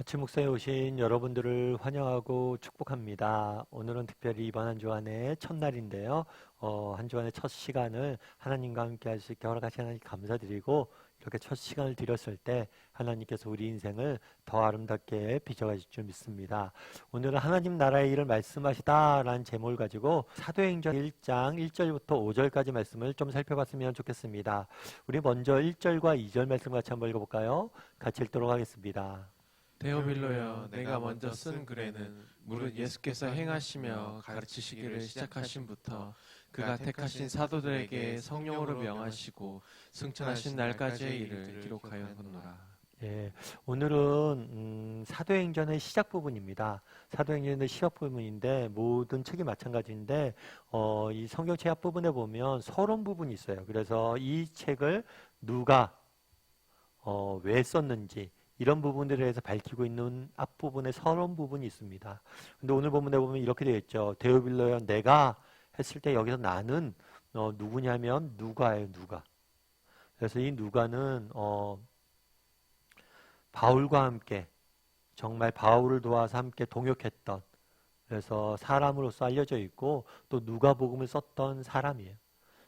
아침 목사에 오신 여러분들을 환영하고 축복합니다. 오늘은 특별히 이번 한 주간의 첫날인데요. 한 주간의 첫 시간을 하나님과 함께 할 수 있게 허락하신 하나님 감사드리고, 이렇게 첫 시간을 드렸을 때 하나님께서 우리 인생을 더 아름답게 빚어가실 줄 믿습니다. 오늘은 하나님 나라의 일을 말씀하시다라는 제목을 가지고 사도행전 1장 1절부터 5절까지 말씀을 좀 살펴봤으면 좋겠습니다. 우리 먼저 1절과 2절 말씀 같이 한번 읽어볼까요? 같이 읽도록 하겠습니다. 데오빌로여, 내가 먼저 쓴 글에는 무릇 예수께서 행하시며 가르치시기를 시작하신부터 그가 택하신 사도들에게 성령으로 명하시고 승천하신 날까지의 일을 기록하였노라. 예, 오늘은 사도행전의 시작 부분입니다. 사도행전의 시작 부분인데 모든 책이 마찬가지인데 이 성경 책 앞부분에 보면 서론 부분이 있어요. 그래서 이 책을 누가 왜 썼는지 이런 부분들에 대해서 밝히고 있는 앞부분에 서론 부분이 있습니다. 근데 오늘 본문에 보면 이렇게 되어 있죠. 데오빌로여, 내가 했을 때 여기서 나는 누구냐면 누가예요, 누가. 그래서 이 누가는 바울과 함께 정말 바울을 도와서 함께 동역했던, 그래서 사람으로서 알려져 있고 또 누가복음을 썼던 사람이에요.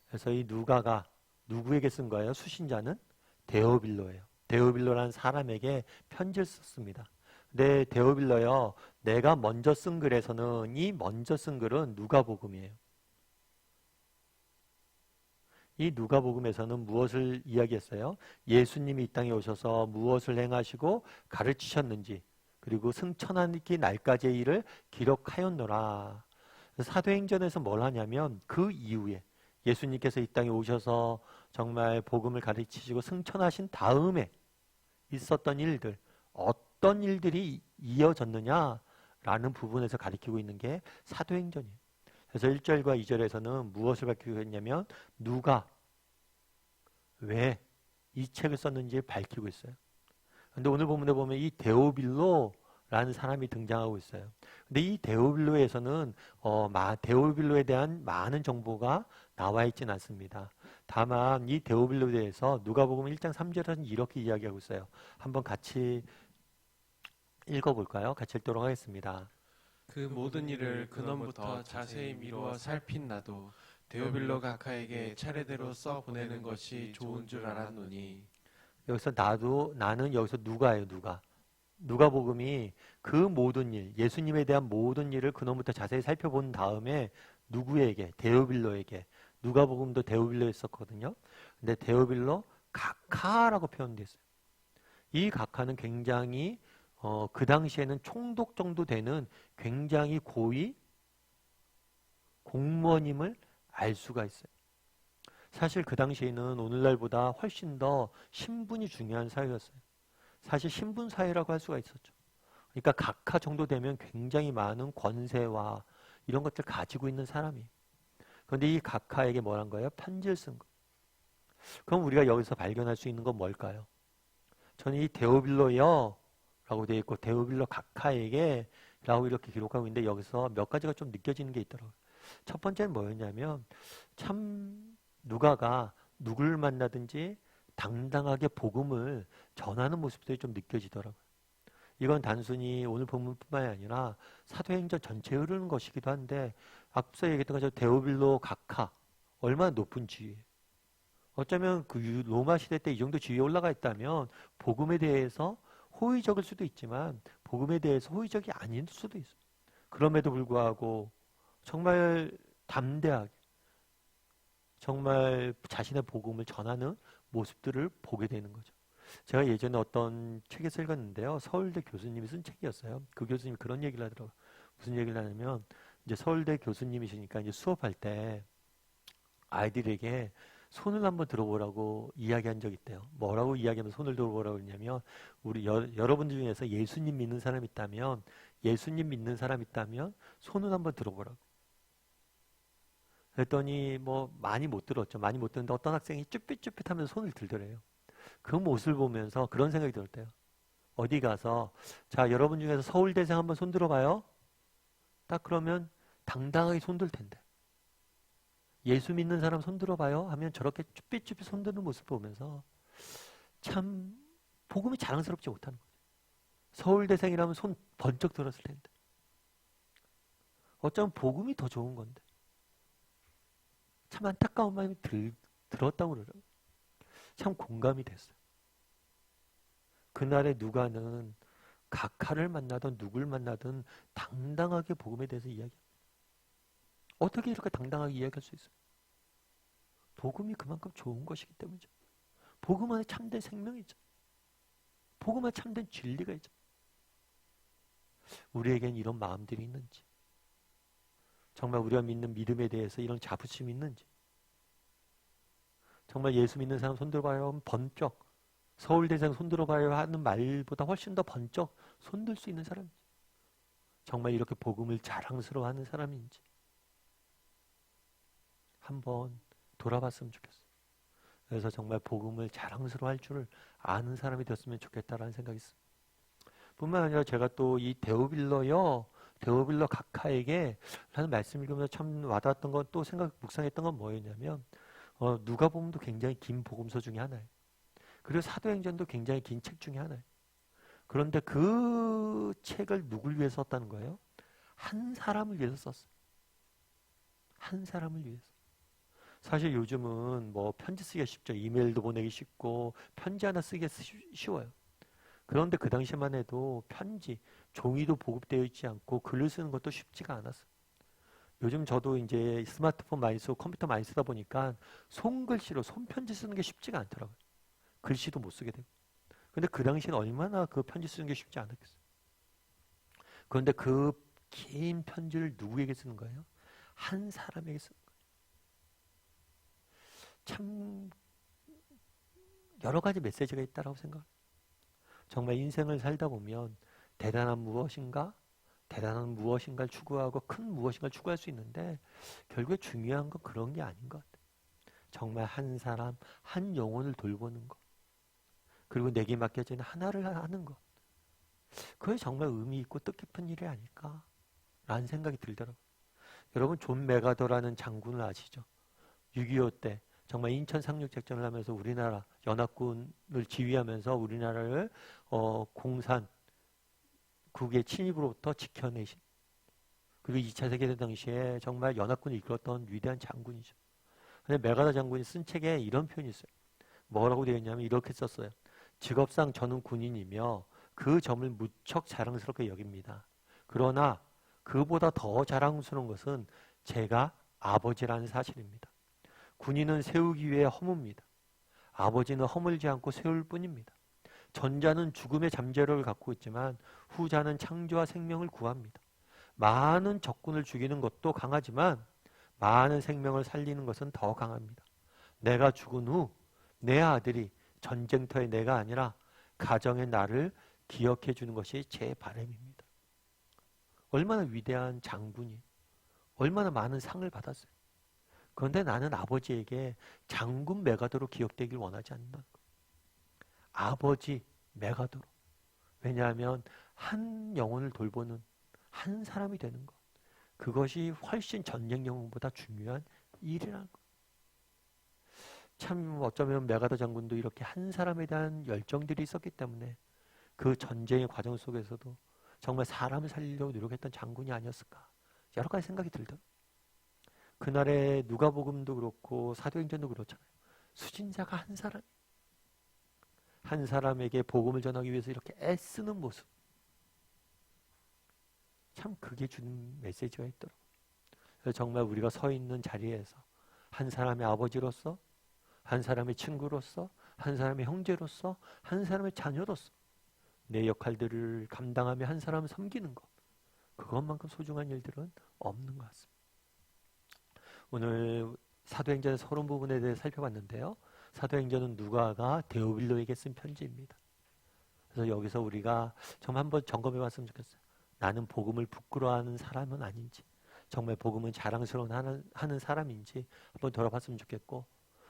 그래서 이 누가가 누구에게 쓴 거예요? 수신자는 데오빌로예요. 데오빌로라는 사람에게 편지를 썼습니다. 근데 데오빌로요, 내가 먼저 쓴 글에서는 이 먼저 쓴 글은 누가복음이에요. 이 누가복음에서는 무엇을 이야기했어요? 예수님이 이 땅에 오셔서 무엇을 행하시고 가르치셨는지, 그리고 승천하기 날까지의 일을 기록하였노라. 사도행전에서 뭘 하냐면 그 이후에 예수님께서 이 땅에 오셔서 정말 복음을 가르치시고 승천하신 다음에 있었던 일들, 어떤 일들이 이어졌느냐라는 부분에서 가리키고 있는 게 사도행전이에요. 그래서 1절과 2절에서는 무엇을 밝히고 있냐면 누가 왜 이 책을 썼는지 밝히고 있어요. 근데 오늘 본문에 보면 이 데오빌로라는 사람이 등장하고 있어요. 근데 이 데오빌로에서는 데오빌로에 대한 많은 정보가 나와 있지는 않습니다. 다만 이 데오빌로에 대해서 누가복음 1장 3절에는 이렇게 이야기하고 있어요. 한번 같이 읽어볼까요? 같이 읽도록 하겠습니다. 그 모든 일을 근원부터 자세히 미루어 살핀 나도 데오빌로 각하에게 차례대로 써 보내는 것이 좋은 줄 알았노니. 여기서 나는 여기서 누가예요, 누가. 누가복음이 그 모든 일, 예수님에 대한 모든 일을 근원부터 자세히 살펴본 다음에 누구에게? 데오빌로에게. 누가복음도 데오빌로에 썼거든요. 근데 데오빌로 각하라고 표현됐어요. 이 각하는 굉장히 그 당시에는 총독 정도 되는 굉장히 고위 공무원임을 알 수가 있어요. 사실 그 당시에는 오늘날보다 훨씬 더 신분이 중요한 사회였어요. 사실 신분 사회라고 할 수가 있었죠. 그러니까 각하 정도 되면 굉장히 많은 권세와 이런 것들 가지고 있는 사람이에요. 그런데 이 각하에게 뭐란 거예요? 편지를 쓴 거. 그럼 우리가 여기서 발견할 수 있는 건 뭘까요? 저는 이 데오빌로여 라고 되어 있고 데오빌로 각하에게 라고 이렇게 기록하고 있는데 여기서 몇 가지가 좀 느껴지는 게 있더라고요. 첫 번째는 뭐였냐면 참 누가가 누구를 만나든지 당당하게 복음을 전하는 모습들이 좀 느껴지더라고요. 이건 단순히 오늘 본문뿐만이 아니라 사도행전 전체에 흐르는 것이기도 한데 앞서 얘기했던 것처럼 데오빌로 각하 얼마나 높은 지위예요. 어쩌면 그 로마 시대 때 이 정도 지위에 올라가 있다면 복음에 대해서 호의적일 수도 있지만 복음에 대해서 호의적이 아닐 수도 있어요. 그럼에도 불구하고 정말 담대하게 정말 자신의 복음을 전하는 모습들을 보게 되는 거죠. 제가 예전에 어떤 책에서 읽었는데요. 서울대 교수님이 쓴 책이었어요. 그 교수님이 그런 얘기를 하더라고요. 무슨 얘기를 하냐면 이제 서울대 교수님이시니까 이제 수업할 때 아이들에게 손을 한번 들어보라고 이야기한 적이 있대요. 뭐라고 이야기하면 손을 들어보라고 했냐면 우리 여러분 중에서 예수님 믿는 사람 있다면 손을 한번 들어보라고. 그랬더니 뭐 많이 못 들었죠. 많이 못 듣는데 어떤 학생이 쭈삣쭈삣하면서 손을 들더래요. 그 모습을 보면서 그런 생각이 들었대요. 어디 가서 자 여러분 중에서 서울대생 한번 손 들어봐요. 딱 그러면 당당하게 손 들 텐데. 예수 믿는 사람 손 들어봐요 하면 저렇게 쭈삣쭈삣 손 드는 모습 보면서 참 복음이 자랑스럽지 못하는 거죠. 서울대생이라면 손 번쩍 들었을 텐데. 어쩌면 복음이 더 좋은 건데. 참 안타까운 마음이 들었다고 그러더라고요. 참 공감이 됐어요. 그날의 누가는 각하를 만나든 누굴 만나든 당당하게 복음에 대해서 이야기합니다. 어떻게 이렇게 당당하게 이야기할 수 있어요? 복음이 그만큼 좋은 것이기 때문이죠. 복음 안에 참된 생명이죠. 복음 안에 참된 진리가 있죠. 우리에겐 이런 마음들이 있는지, 정말 우리가 믿는 믿음에 대해서 이런 자부심이 있는지, 정말 예수 믿는 사람 손들어봐요 하면 번쩍, 서울대생 손들어봐요 하는 말보다 훨씬 더 번쩍 손들 수 있는 사람인지, 정말 이렇게 복음을 자랑스러워하는 사람인지 한번 돌아봤으면 좋겠어요. 그래서 정말 복음을 자랑스러워할 줄을 아는 사람이 되었으면 좋겠다라는 생각이 있습니다. 뿐만 아니라 제가 또 이 데오빌러 각하에게 하는 말씀을 읽으면서 참 와닿았던 건, 또 묵상했던 건 뭐였냐면, 누가복음도 굉장히 긴 복음서 중에 하나예요. 그리고 사도행전도 굉장히 긴 책 중에 하나예요. 그런데 그 책을 누굴 위해서 썼다는 거예요? 한 사람을 위해서 썼어요. 한 사람을 위해서. 사실 요즘은 뭐 편지 쓰기가 쉽죠. 이메일도 보내기 쉽고 편지 하나 쓰기가 쉬워요. 그런데 그 당시만 해도 편지, 종이도 보급되어 있지 않고 글을 쓰는 것도 쉽지가 않았어요. 요즘 저도 이제 스마트폰 많이 쓰고 컴퓨터 많이 쓰다 보니까 손글씨로 손편지 쓰는 게 쉽지가 않더라고요. 글씨도 못 쓰게 되고. 근데 그 당시에는 얼마나 그 편지 쓰는 게 쉽지 않았겠어요. 그런데 그 긴 편지를 누구에게 쓰는 거예요? 한 사람에게 쓰는 거예요. 참 여러 가지 메시지가 있다고 생각해요. 정말 인생을 살다 보면 대단한 무엇인가를 추구하고 큰 무엇인가를 추구할 수 있는데, 결국에 중요한 건 그런 게 아닌 것 같아요. 정말 한 사람, 한 영혼을 돌보는 것, 그리고 내게 맡겨진 하나를 하는 것, 그게 정말 의미 있고 뜻깊은 일이 아닐까라는 생각이 들더라고요. 여러분, 존 메가더라는 장군을 아시죠? 6.25 때 정말 인천 상륙작전을 하면서 우리나라 연합군을 지휘하면서 우리나라를 공산국의 침입으로부터 지켜내신, 그리고 2차 세계대전 당시에 정말 연합군을 이끌었던 위대한 장군이죠. 근데 메가더 장군이 쓴 책에 이런 표현이 있어요. 뭐라고 되어 있냐면 이렇게 썼어요. 직업상 저는 군인이며 그 점을 무척 자랑스럽게 여깁니다. 그러나 그보다 더 자랑스러운 것은 제가 아버지라는 사실입니다. 군인은 세우기 위해 허뭅니다. 아버지는 허물지 않고 세울 뿐입니다. 전자는 죽음의 잠재력을 갖고 있지만 후자는 창조와 생명을 구합니다. 많은 적군을 죽이는 것도 강하지만 많은 생명을 살리는 것은 더 강합니다. 내가 죽은 후 내 아들이 전쟁터의 내가 아니라 가정의 나를 기억해 주는 것이 제 바람입니다. 얼마나 위대한 장군이, 얼마나 많은 상을 받았어요. 그런데 나는 아버지에게 장군 메가더로 기억되길 원하지 않는다. 아버지 메가더로. 왜냐하면 한 영혼을 돌보는 한 사람이 되는 것, 그것이 훨씬 전쟁 영웅보다 중요한 일이라는 것. 참 어쩌면 메가더 장군도 이렇게 한 사람에 대한 열정들이 있었기 때문에 그 전쟁의 과정 속에서도 정말 사람을 살리려고 노력했던 장군이 아니었을까, 여러 가지 생각이 들더라고요. 그날의 누가복음도 그렇고 사도행전도 그렇잖아요. 수진자가 한 사람에게 복음을 전하기 위해서 이렇게 애쓰는 모습, 참 그게 주는 메시지가 있더라고요. 그래서 정말 우리가 서 있는 자리에서 한 사람의 아버지로서, 한 사람의 친구로서, 한 사람의 형제로서, 한 사람의 자녀로서 내 역할들을 감당하며 한 사람을 섬기는 것, 그것만큼 소중한 일들은 없는 것 같습니다. 오늘 사도행전의 서론 부분에 대해 살펴봤는데요. 사도행전은 누가가 데오빌로에게 쓴 편지입니다. 그래서 여기서 우리가 정말 한번 점검해 봤으면 좋겠어요. 나는 복음을 부끄러워하는 사람은 아닌지, 정말 복음은 자랑스러워하는 사람인지 한번 돌아봤으면 좋겠고,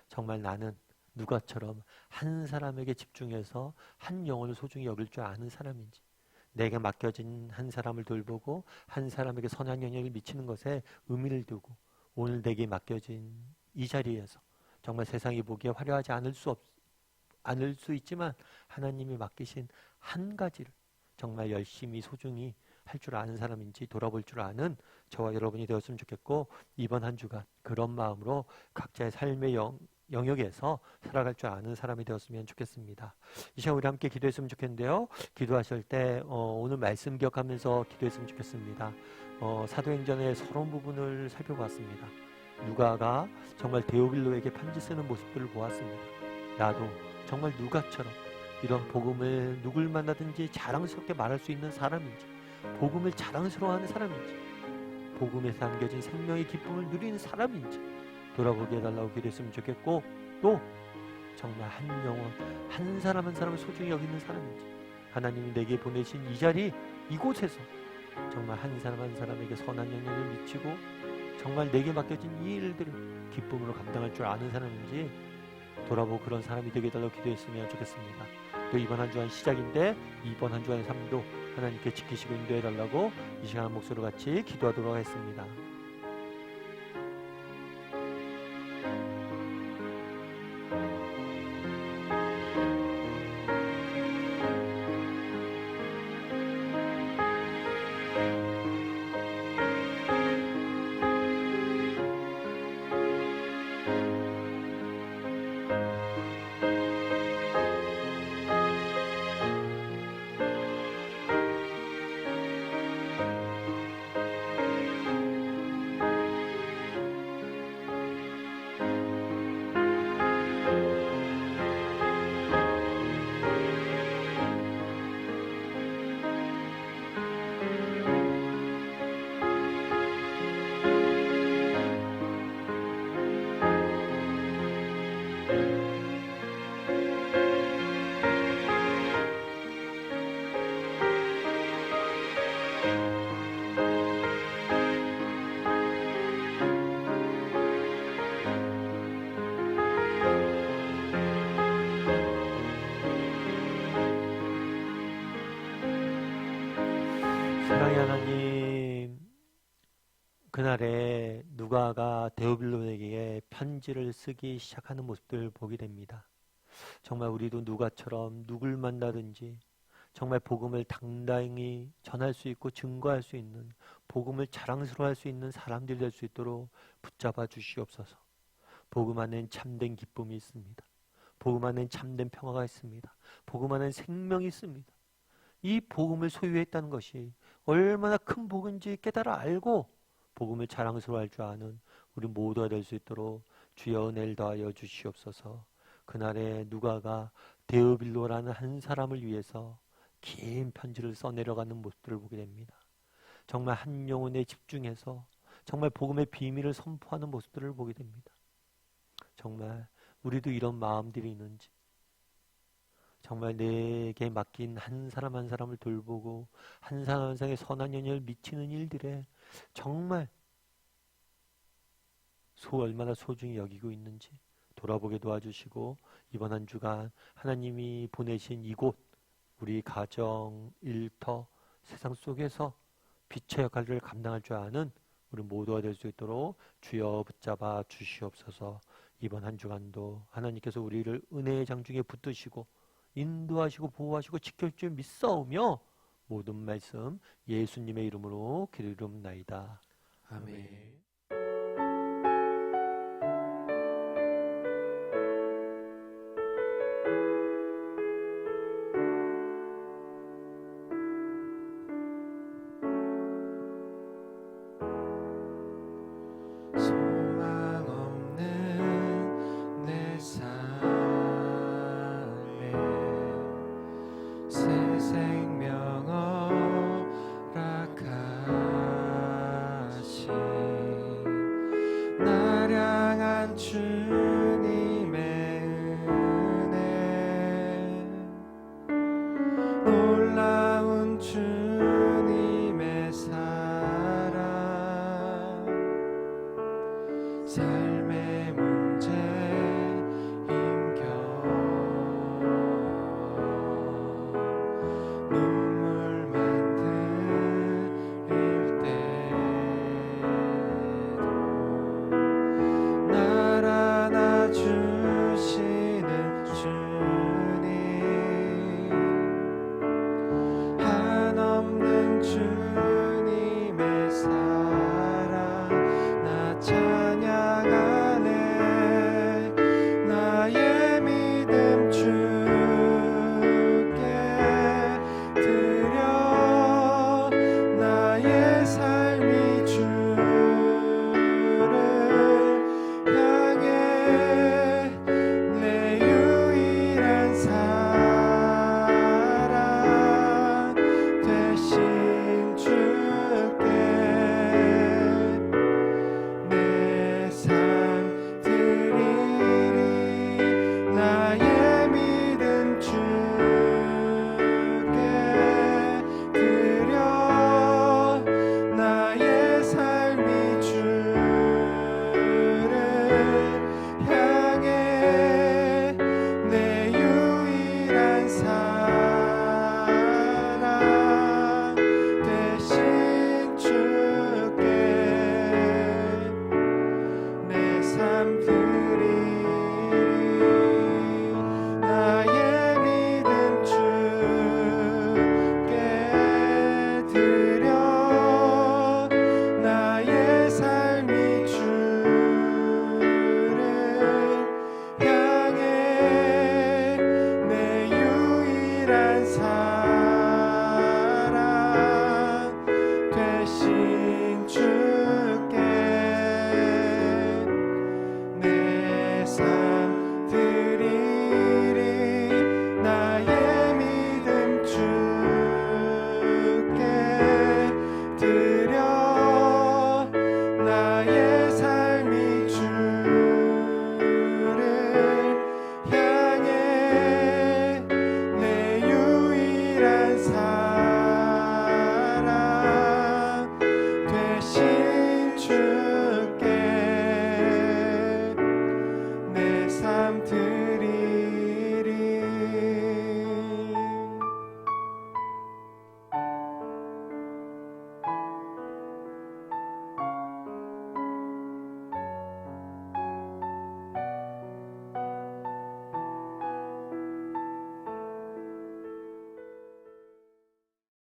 정말 나는 누가처럼 한 사람에게 집중해서 한 영혼을 소중히 여길 줄 아는 사람인지, 내게 맡겨진 한 사람을 돌보고 한 사람에게 선한 영향을 미치는 것에 의미를 두고 오늘 내게 맡겨진 이 자리에서 정말 세상이 보기에 화려하지 않을 수 있지만 하나님이 맡기신 한 가지를 정말 열심히 소중히 할 줄 아는 사람인지 돌아볼 줄 아는 저와 여러분이 되었으면 좋겠고, 이번 한 주간 그런 마음으로 각자의 삶의 영역에서 살아갈 줄 아는 사람이 되었으면 좋겠습니다. 이 시간 우리 함께 기도했으면 좋겠는데요. 기도하실 때 오늘 말씀 기억하면서 기도했으면 좋겠습니다. 사도행전의 서론 부분을 살펴봤습니다. 누가가 정말 데오빌로에게 편지 쓰는 모습들을 보았습니다. 나도 정말 누가처럼 이런 복음을 누굴 만나든지 자랑스럽게 말할 수 있는 사람인지, 복음을 자랑스러워하는 사람인지, 복음에 담겨진 생명의 기쁨을 누리는 사람인지 돌아보게 해달라고 기도했으면 좋겠고, 또 정말 한 영혼 한 사람 한 사람을 소중히 여기는 사람인지, 하나님이 내게 보내신 이 자리 이곳에서 정말 한 사람 한 사람에게 선한 영향을 미치고 정말 내게 맡겨진 이 일들을 기쁨으로 감당할 줄 아는 사람인지 돌아보고 그런 사람이 되게 해달라고 기도했으면 좋겠습니다. 또 이번 한 주간 시작인데 이번 한 주간의 삶도 하나님께 지키시고 인도해달라고 이 시간 목소리로 같이 기도하도록 하겠습니다. 사랑의 하나님, 그날에 누가가 데오빌로에게 편지를 쓰기 시작하는 모습들을 보게 됩니다. 정말 우리도 누가처럼 누굴 만나든지 정말 복음을 당당히 전할 수 있고 증거할 수 있는, 복음을 자랑스러워할 수 있는 사람들이 될 수 있도록 붙잡아 주시옵소서. 복음 안엔 참된 기쁨이 있습니다. 복음 안엔 참된 평화가 있습니다. 복음 안엔 생명이 있습니다. 이 복음을 소유했다는 것이 얼마나 큰 복인지 깨달아 알고 복음을 자랑스러워할 줄 아는 우리 모두가 될 수 있도록 주여 은혜를 더하여 주시옵소서. 그날에 누가가 데오빌로라는 한 사람을 위해서 긴 편지를 써내려가는 모습들을 보게 됩니다. 정말 한 영혼에 집중해서 정말 복음의 비밀을 선포하는 모습들을 보게 됩니다. 정말 우리도 이런 마음들이 있는지, 정말 내게 맡긴 한 사람 한 사람을 돌보고 한 사람 한 사람의 선한 영향을 미치는 일들에 정말 얼마나 소중히 여기고 있는지 돌아보게 도와주시고, 이번 한 주간 하나님이 보내신 이곳, 우리 가정, 일터, 세상 속에서 빛의 역할을 감당할 줄 아는 우리 모두가 될 수 있도록 주여 붙잡아 주시옵소서. 이번 한 주간도 하나님께서 우리를 은혜의 장중에 붙드시고 인도하시고 보호하시고 지킬 줄 믿사오며 모든 말씀 예수님의 이름으로 기도드리옵나이다. 아멘. 소망 없는 내 삶에 새 생명 허락하신 날 향한 주님의 은혜, 놀라운 주님의 사랑, 삶의 문제 힘겨 눈물 만들릴 때도 날 안아주시는 주님, 사랑